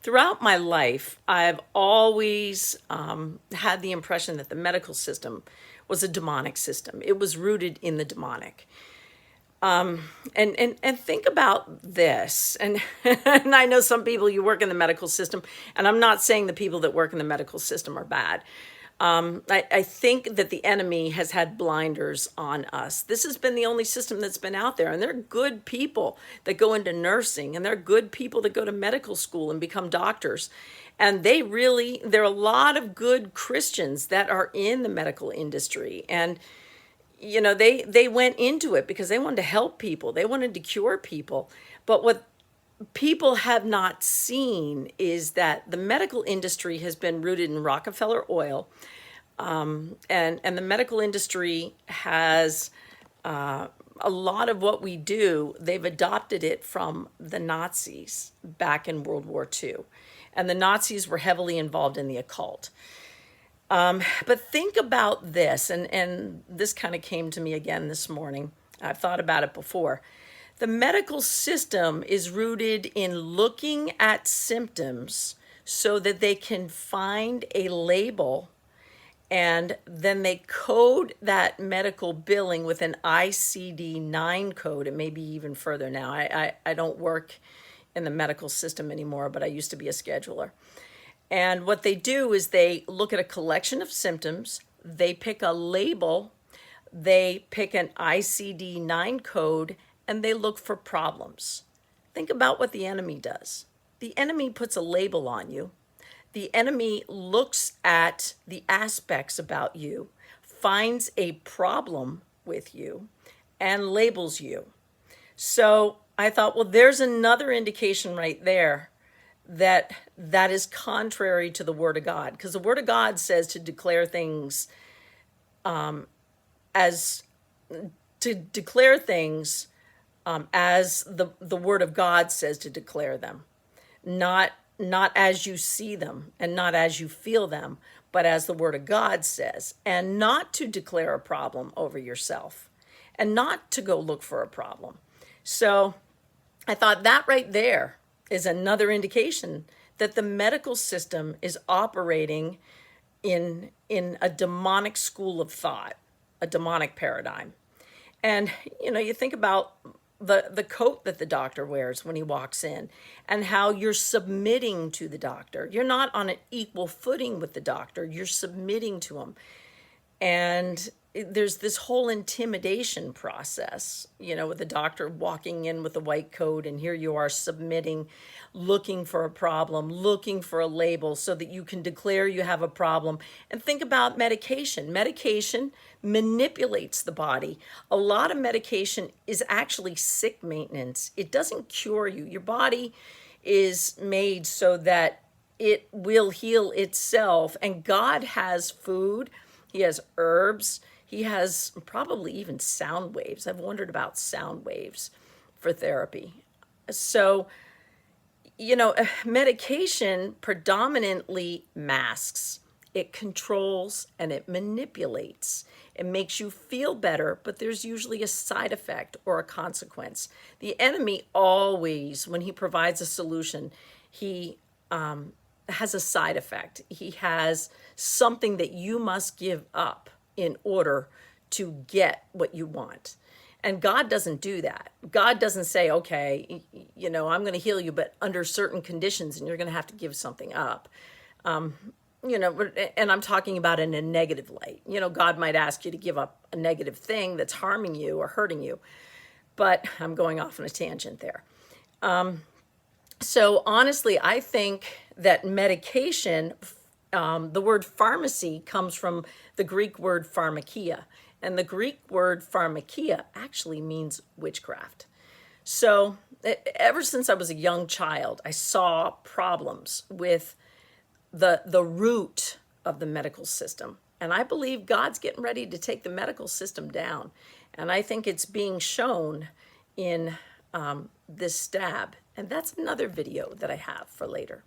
Throughout my life, I've always had the impression that the medical system was a demonic system. It was rooted in the demonic. And think about this. And I know some people, you work in the medical system, and I'm not saying the people that work in the medical system are bad. I think that the enemy has had blinders on us. This has been the only system that's been out there. And there are good people that go into nursing, and there are good people that go to medical school and become doctors. And there are a lot of good Christians that are in the medical industry. And they went into it because they wanted to help people, they wanted to cure people. But what people have not seen is that the medical industry has been rooted in Rockefeller oil, and the medical industry has a lot of what we do. They've adopted it from the Nazis back in World War II, and the Nazis were heavily involved in the occult. But think about this, and this kind of came to me again this morning. I've thought about it before. The medical system is rooted in looking at symptoms so that they can find a label, and then they code that medical billing with an ICD-9 code. It may be even further now. I don't work in the medical system anymore, but I used to be a scheduler. And what they do is they look at a collection of symptoms, they pick a label, they pick an ICD-9 code, and they look for problems. Think about what the enemy does. The enemy puts a label on you. The enemy looks at the aspects about you, finds a problem with you, and labels you. So I thought, well, there's another indication right there that is contrary to the Word of God, because the Word of God says to declare things as to declare things as the Word of God says to declare them, not as you see them and not as you feel them, but as the Word of God says, and not to declare a problem over yourself, and not to go look for a problem. So I thought that right there is another indication that the medical system is operating in a demonic school of thought, a demonic paradigm. And you think about the coat that the doctor wears when he walks in, and how you're submitting to the doctor. You're not on an equal footing with the doctor, you're submitting to him. And there's this whole intimidation process, with the doctor walking in with a white coat, and here you are submitting, looking for a problem, looking for a label so that you can declare you have a problem. And think about medication. Medication manipulates the body. A lot of medication is actually sick maintenance. It doesn't cure you. Your body is made so that it will heal itself. And God has food, He has herbs, He has probably even sound waves. I've wondered about sound waves for therapy. So, medication predominantly masks. It controls and it manipulates. It makes you feel better, but there's usually a side effect or a consequence. The enemy always, when he provides a solution, he has a side effect. He has something that you must give up in order to get what you want. And God doesn't do that. God doesn't say, okay, I'm going to heal you, but under certain conditions, and you're going to have to give something up. And I'm talking about in a negative light. God might ask you to give up a negative thing that's harming you or hurting you. But I'm going off on a tangent there. So honestly, I think that medication, the word pharmacy comes from the Greek word pharmakia. And the Greek word pharmakia actually means witchcraft. So ever since I was a young child, I saw problems with the root of the medical system. And I believe God's getting ready to take the medical system down. And I think it's being shown in this stab. And that's another video that I have for later.